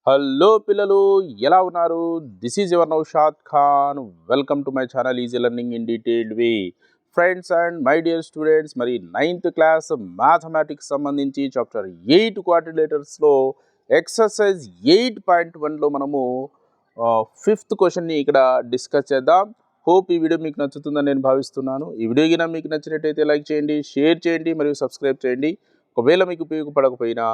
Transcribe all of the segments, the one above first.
Hello పిల్లలు ఎలా ఉన్నారు? This is your Naushad Khan. Welcome to my channel easy learning in detailed way. Friends and my dear students, మరి 9th class mathematics సంబంధించి chapter 8 క్వాడ్రిలేటర్స్లో exercise 8.1లో మనము 5th క్వశ్చన్ని ఇక్కడ డిస్కస్ చేద్దాం. హోప్ ఈ వీడియో మీకు నచ్చుతుందని నేను భావిస్తున్నాను. ఈ వీడియో గిన మీకు నచ్చినట్టయితే లైక్ చేయండి, షేర్ చేయండి మరియు సబ్స్క్రైబ్ చేయండి. ఒకవేళ మీకు ఉపయోగపడకపోయినా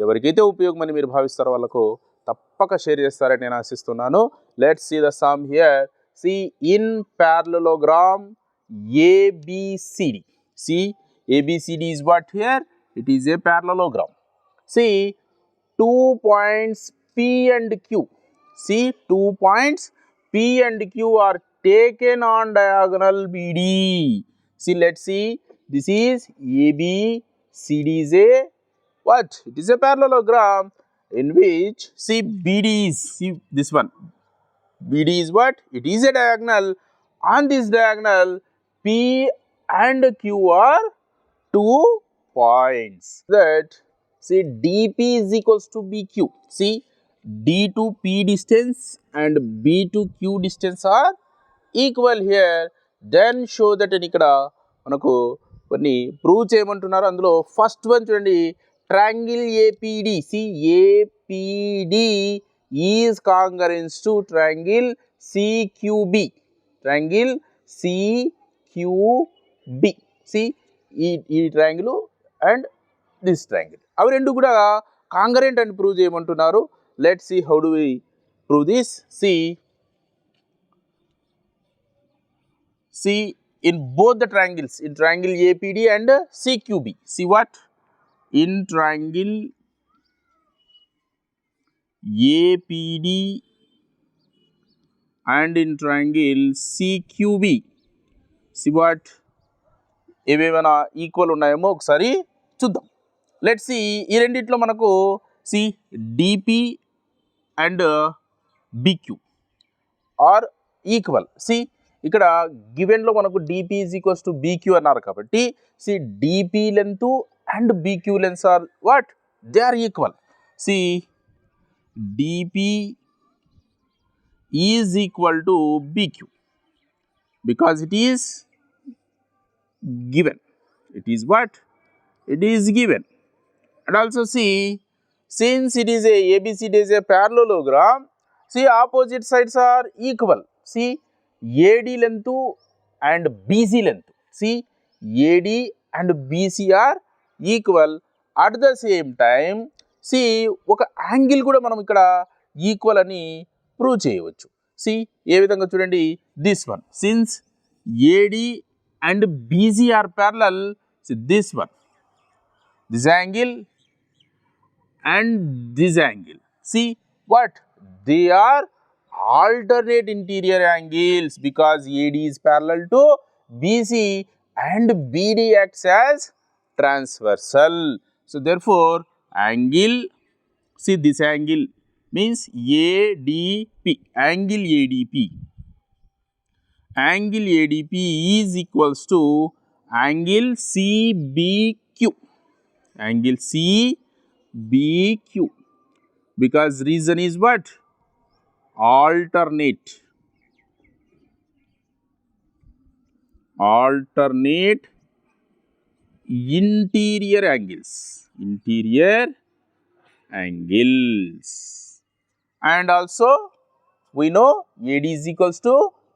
ఎవరికైతే ఉపయోగమని మీరు భావిస్తారో వాళ్ళకు తప్పక షేర్ చేస్తారని నేను ఆశిస్తున్నాను. Let's see the sum here. See in parallelogram ABCD. See, ABCD is what here? It is a parallelogram. See, 2 points P and Q. See, 2 points P and Q are taken on diagonal BD. See, let's see. This is AB. CD is a what? It is a parallelogram in which, see, BD is, see this one. BD is what? It is a diagonal. On this diagonal, P and Q are 2 points. That, see, DP is equals to BQ. See, D to P distance and B to Q distance are equal here. Then show that in ఇక్కడ మనకు కొన్ని prove చేయమంటున్నారు. అందులో first one చూడండి, triangle APD. See, APD is congruent to triangle CQB. Triangle CQB. See, ఈ triangle and this triangle అవి రెండు కూడా కాంగరెంట్ అని ప్రూవ్ చేయమంటున్నారు. Let's see how do we prove this. See in both the triangles, in triangle APD and CQB. See what? In triangle APD and in triangle CQB. See what? ఏవేమైనా equal ఉన్నాయేమో ఒకసారి చూద్దాం. Let's see, ఈ రెండిట్లో మనకు see DP and BQ are equal. See, ఇక్కడ గివెన్లో మనకు DP is equals to BQ అన్నారు కాబట్టి, see DP length and BQ lengths are what? They are equal. See DP is equal to BQ because it is given. It is what? It is given. And also see, since it is a ABCD is a parallelogram, see opposite sides are equal. See, AD length and BC length. See, AD and BC are equal. At the same time, see, ఒక angle కూడా మనం ఇక్కడ equal అని prove చేయవచ్చు. See, ఏ విధంగా చూడండి, this one. Since AD and BC are parallel, see this one, this angle and this angle. See what? They are alternate interior angles because AD is parallel to BC and BD acts as transversal. So therefore, angle, see this angle means ADP, angle ADP. Angle ADP is equals to angle CBQ. Angle CBQ. Because reason is what? Alternate. Alternate interior angles. Interior angles. And also we know AD is equals to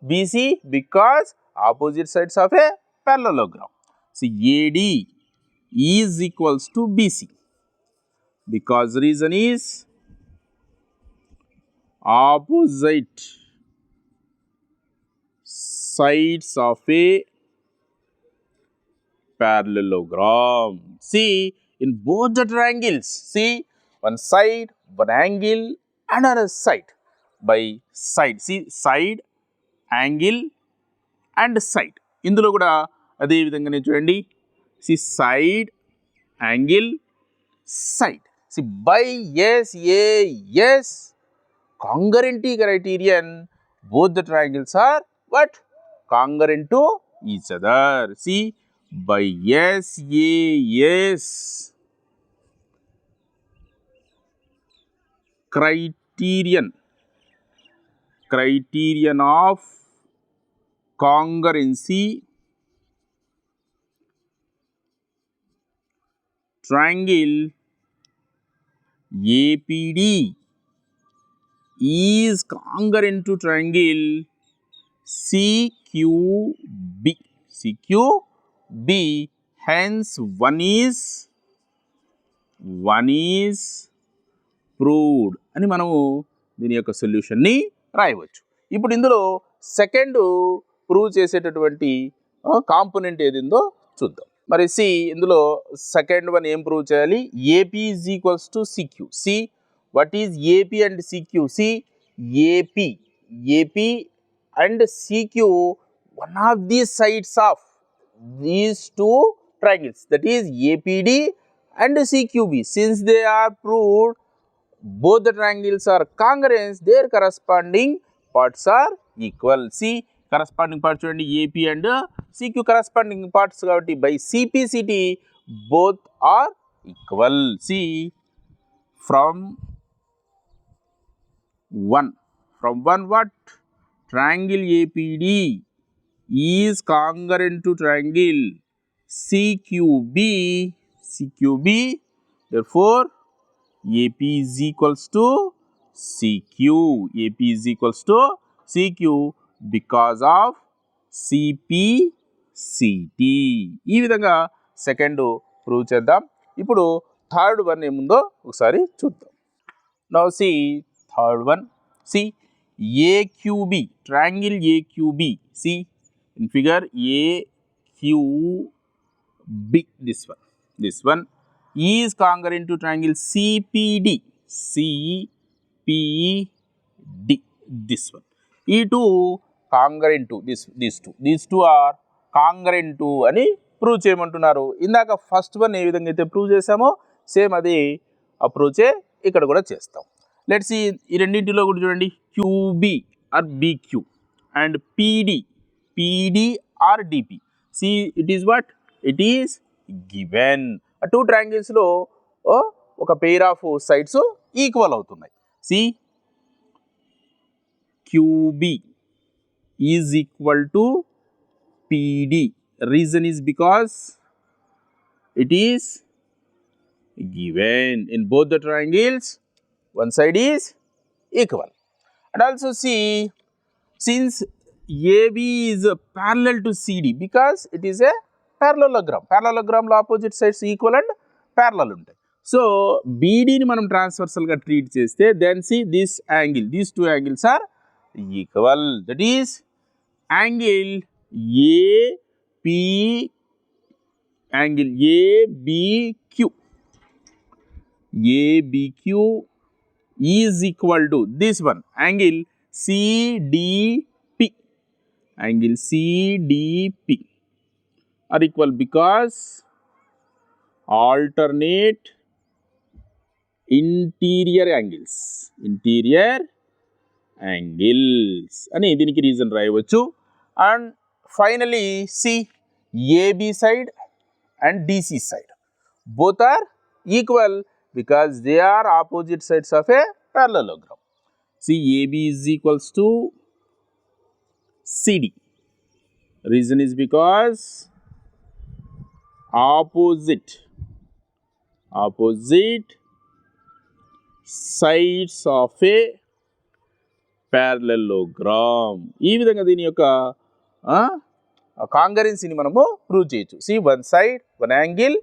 BC because opposite sides of a parallelogram. See, AD is equals to BC because reason is opposite sides of a parallelogram. See, in both the triangles, see, one side, one angle, another side by side. See, side, angle and side. ఇందులో కూడా అదే విధంగానే చూడండి, see side, angle, side. See by SAS congruency criterion, both the triangles are what? Congruent to each other. See, by SAS criteria criterion of congruency triangle APD is congruent to triangle CQB. Hence one is proved అని మనము దీని యొక్క సొల్యూషన్ని రాయవచ్చు. ఇప్పుడు ఇందులో second prove చేసేటటువంటి component ఏదిందో చూద్దాం. మరి సి ఇందులో సెకండ్ వన్ ఏం ప్రూవ్ చేయాలి? AP is equals to CQ. See what is AP and CQ? See, AP and CQ, one of the sides of these two triangles, that is APD and CQB. Since they are proved, both the triangles are congruent, their corresponding parts are equal. See, corresponding parts చూడండి, AP and CQ corresponding parts కాబట్టి by CPCT both are equal. See, from one what? Triangle APD is congruent to triangle CQB. Therefore, AP is equals to CQ. AP is equals to CQ because of CPCT. ఈ విధంగా second prove చేద్దాం. ఇప్పుడు third one ఏముందో ఒకసారి చూద్దాం. Now see third one. See, AQB, triangle AQB. See in figure AQB, this one is congruent to triangle CPD. This one. E two congruent to these two are congruent to అని prove చేయమంటున్నారు. ఇందాక first one ఏ విధంగా అయితే prove చేసామో same అది అప్రోచే ఇక్కడ కూడా చేస్తాం. లెట్స్ సీ, ఈ రెండింటిలో కూడా చూడండి, QB or BQ and PD or DP. See it is what? It is given. ఆ టూ ట్రయాంగిల్స్లో ఒక పెయిర్ ఆఫ్ సైడ్స్ ఈక్వల్ అవుతున్నాయి. See QB is equal to PD. Reason is because it is given in both the triangles. One side is equal. And also see, since AB is parallel to CD because it is a parallelogram. Parallelogram lo opposite sides equal and parallel ఉంటాయి. So BDని మనం transversal గా treat చేస్తే then see this angle, these two angles are equal. That is angle ABQ is equal to this one, angle CDP. Angle CDP are equal because alternate interior angles అని దీనికి reason రాయవచ్చు. And finally see AB side and DC side both are equal because they are opposite sides of a parallelogram. See, AB is equals to CD. Reason is because opposite sides of a parallelogram. ఈ విధంగా దీని యొక్క కాంగరెన్సీని మనము prove చేయొచ్చు. See one side, one angle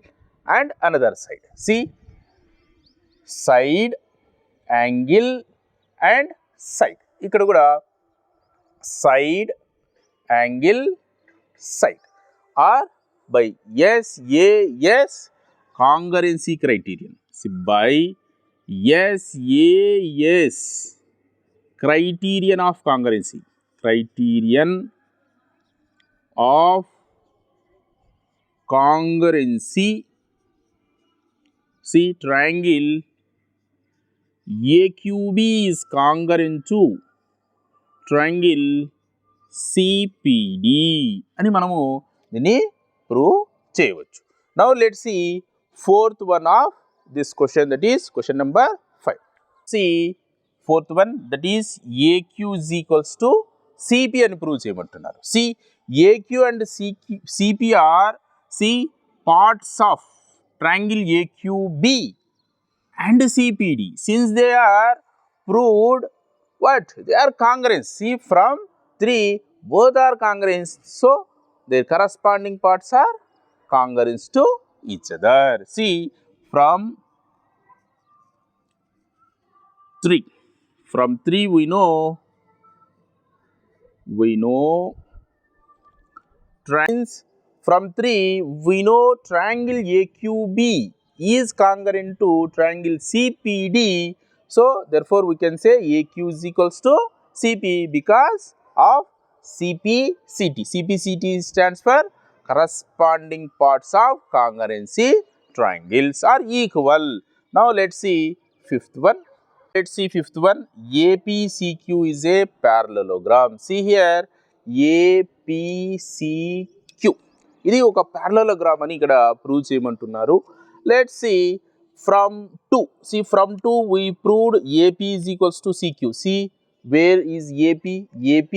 and another side. See side, angle and side. ఇక్కడ కూడా side, angle, side or by SAS congruency criterion. See, by SAS criterion of congruency, criterion of congruency. See, triangle AQB is congruent to triangle CPD అని మనము దీన్ని prove చేయవచ్చు. Now let's see fourth one of this question, that is question number 5. See, fourth one, that is AQ is equals to CP అని prove చేయమంటున్నారు. See, AQ and CP are parts of triangle AQB and CPD. Since they are proved what? They are congruent. See, from 3 both are congruent. So, their corresponding parts are congruent to each other. See, from 3 we know triangle AQB is congruent to triangle CPD. So, therefore, we can say AQ is equals to CP because of CPCT. CPCT stands for corresponding parts of congruency triangles are equal. Now, let's see fifth one. APCQ is a parallelogram. See here, APCQ. ఇది ఒక parallelogram అని ఇక్కడ prove చేయమంటున్నారు. Let's see from 2. See, from 2 we proved AP is equals to CQ. See, where is AP? AP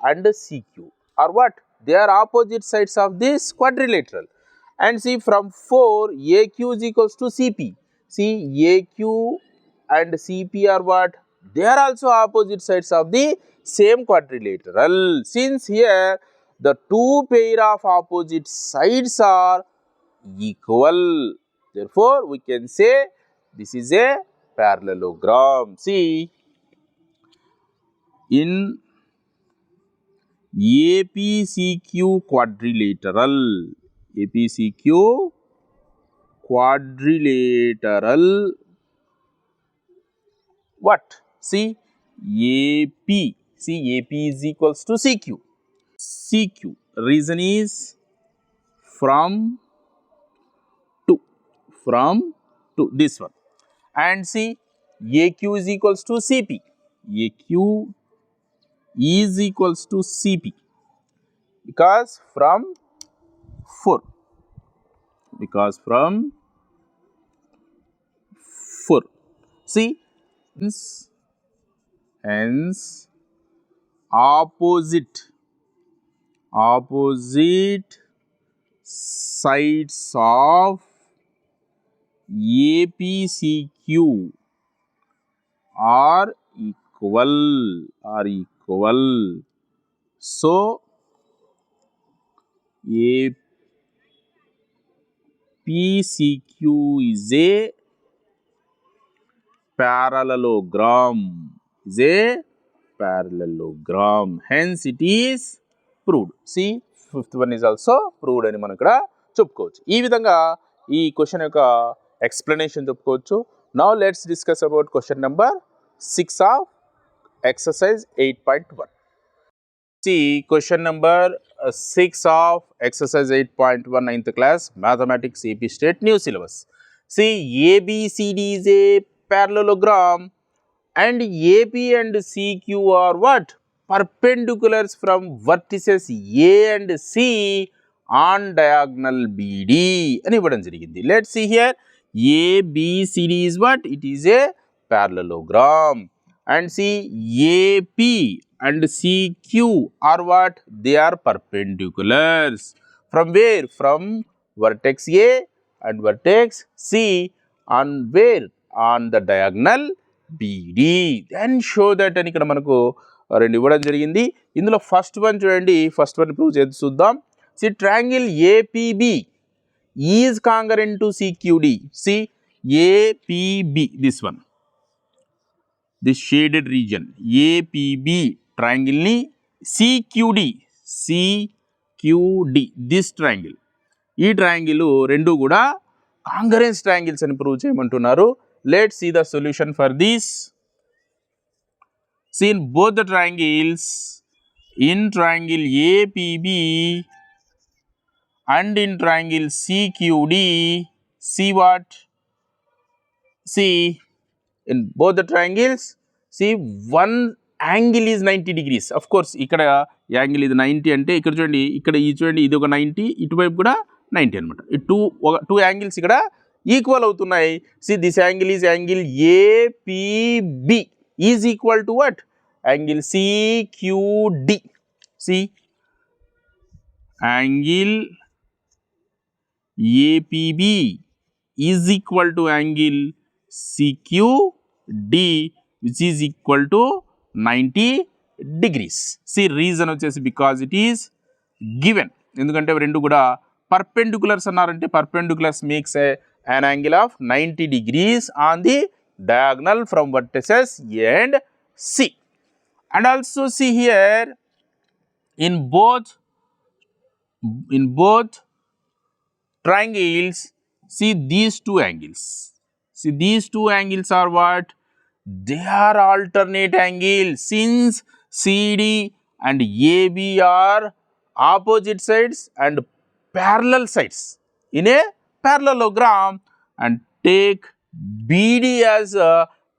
and CQ are what? They are opposite sides of this quadrilateral. And see, from 4 AQ is equals to CP. See, AQ and CP are what? They are also opposite sides of the same quadrilateral. Since here the two pair of opposite sides are equal, therefore we can say this is a parallelogram. See, in APCQ quadrilateral, what? See, AP. See, AP is equals to CQ. CQ. Reason is from 2. This one. And see, AQ is equals to CP. AQ is equals to CP because from 4. See, hence opposite sides of APCQ are equal. So, APCQ is a parallelogram. Hence, it is proved. See, fifth one is also proved అని మనం ఇక్కడ చెప్పుకోవచ్చు. ఈ విధంగా ఈ question యొక్క explanation చెప్పుకోవచ్చు. Now, let's discuss about question number 6 of exercise 8.1. See, question number 6 of exercise 8.1 9th class mathematics AP state new syllabus. See, ABCD is a parallelogram and AP and CQ are what? Perpendiculars from vertices A and C on diagonal BD అని ఇవ్వడం జరిగింది. Let's see here, ABCD is what? It is a parallelogram. And see, AP and CQ are what? They are perpendiculars. From where? From vertex A and vertex C on where? On the diagonal BD. Then show that అని ఇక్కడ మనకు రెండు ఇవ్వడం జరిగింది. ఇందులో first one చూడండి, first one prove చేసి చూద్దాం. See, triangle APB is congruent to CQD. See, APB, this one, this shaded region, APB triangle ni CQD, this triangle, ఈ ట్రయాంగిల్ రెండు కూడా కాంగరెన్స్ ట్రయాంగిల్స్ అని ప్రూవ్ చేయమంటున్నారు. Let's see the solution for this. See, in both the triangles, in triangle APB and in triangle CQD, see what? See, in both the triangles, see, one angle is 90 degrees. Of course, ఇక్కడ angle ఇది 90 అంటే ఇక్కడ చూడండి, ఇక్కడ ఈ చూడండి ఇది ఒక 90, ఇటువైపు కూడా 90 అనమాట. ఈ టూ యాంగిల్స్ ఇక్కడ ఈక్వల్ అవుతున్నాయి. See, this angle is angle APB. is equal to what? Angle CQD. See, angle APB is equal to angle CQD, which is equal to 90 degrees. See, reason వచ్చేసి because it is given. ఎందుకంటే రెండు కూడా పర్పెండికులర్స్ అన్నారంటే పర్పెండికులర్స్ makes an angle of 90 degrees on the diagonal from vertices A and C. And also see here, in both triangles, see these two angles. See, these two angles are what? They are alternate angles, since CD and AB are opposite sides and parallel sides in a parallelogram, and take BD as a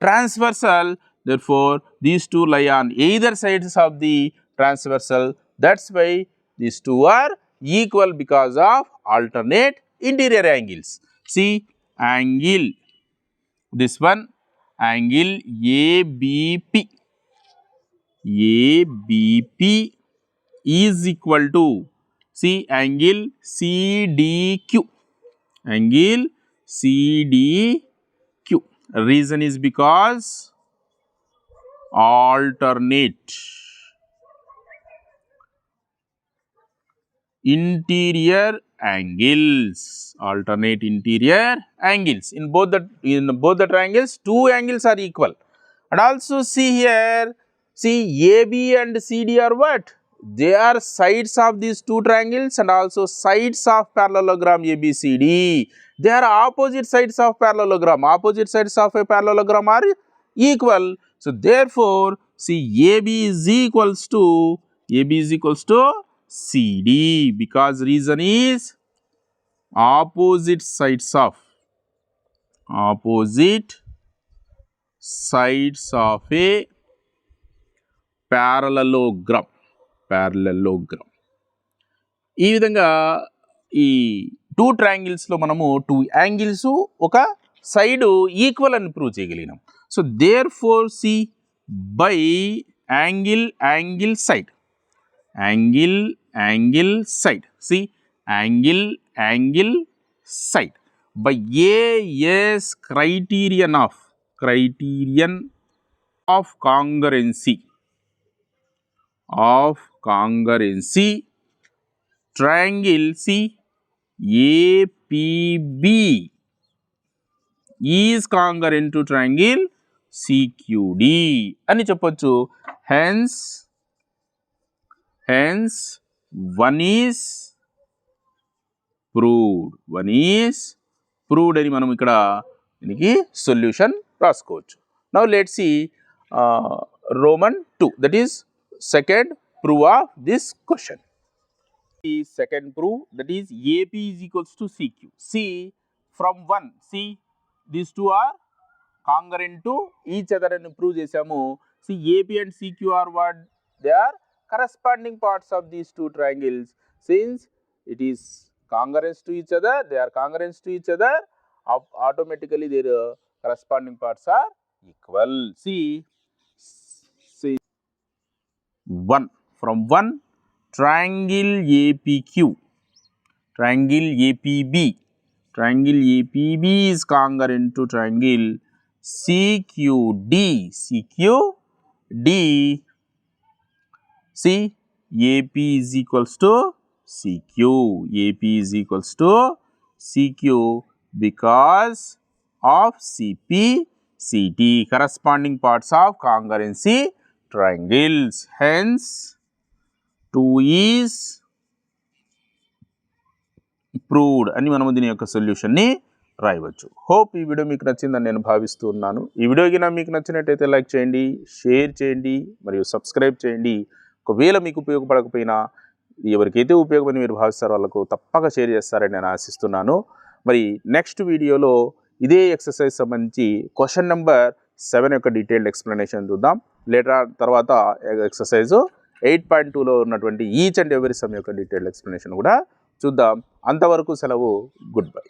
transversal. Therefore, these two lie on either sides of the transversal. That's why these two are equal because of alternate interior angles. See, angle, this one, angle ABP is equal to, see, angle CDQ. Angle CDQ. Reason is because alternate interior angles. Alternate interior angles. In both the triangles, two angles are equal. And also see here, see, AB and CD are what? They are sides of these two triangles and also sides of parallelogram ABCD. They are opposite sides of parallelogram. Opposite sides of a parallelogram are equal. So therefore, see, AB is equals to CD, because reason is opposite sides of a parallelogram. ఈ విధంగా ఈ two ట్రయాంగిల్స్లో మనము two angles ఒక side equal అని prove చేయగలిగినాం. So therefore see by angle side see angle side by AS criterion of congruency triangle APB is congruent to triangle CQD అని చెప్పొచ్చు. hence one is proved అని మనం ఇక్కడ దీనికి solution రాసుకోవచ్చు. Now let's see Roman 2, that is second proof of this question. The second proof, that is AP is equals to CQ. See, from 1, see, these two are congruent to each other అని prove చేసాము. See, AP and CQ are what? They are corresponding parts of these two triangles. Since it is congruent to each other, they are congruent to each other, automatically their corresponding parts are equal. See 1, from 1, triangle APQ, triangle APB is congruent to triangle CQD. See, AP is equals to CQ because of CP, CT, corresponding parts of congruency triangles. Hence 2 is proved అని మనము దీని యొక్క solution ని రాయవచ్చు. Hope ఈ video మీకు నచ్చిందని నేను భావిస్తున్నాను. ఈ వీడియో గిన మీకు నచ్చినట్టయితే లైక్ చేయండి, షేర్ చేయండి మరియు సబ్స్క్రైబ్ చేయండి. ఒకవేళ మీకు ఉపయోగపడకపోయినా ఎవరికైతే ఉపయోగపడి మీరు భావిస్తారో వాళ్ళకు తప్పక షేర్ చేస్తారని నేను ఆశిస్తున్నాను. మరి నెక్స్ట్ వీడియోలో ఇదే ఎక్సర్సైజ్ సంబంధించి క్వశ్చన్ నెంబర్ 7 యొక్క డీటెయిల్డ్ ఎక్స్ప్లెనేషన్ చూద్దాం. తర్వాత ఎక్సర్సైజ్ 8.2లో ఉన్నటువంటి ఈచ్ అండ్ ఎవ్రీ సమ్ యొక్క డీటెయిల్డ్ ఎక్స్ప్లెనేషన్ కూడా చూద్దాం. అంతవరకు సెలవు. Good bye.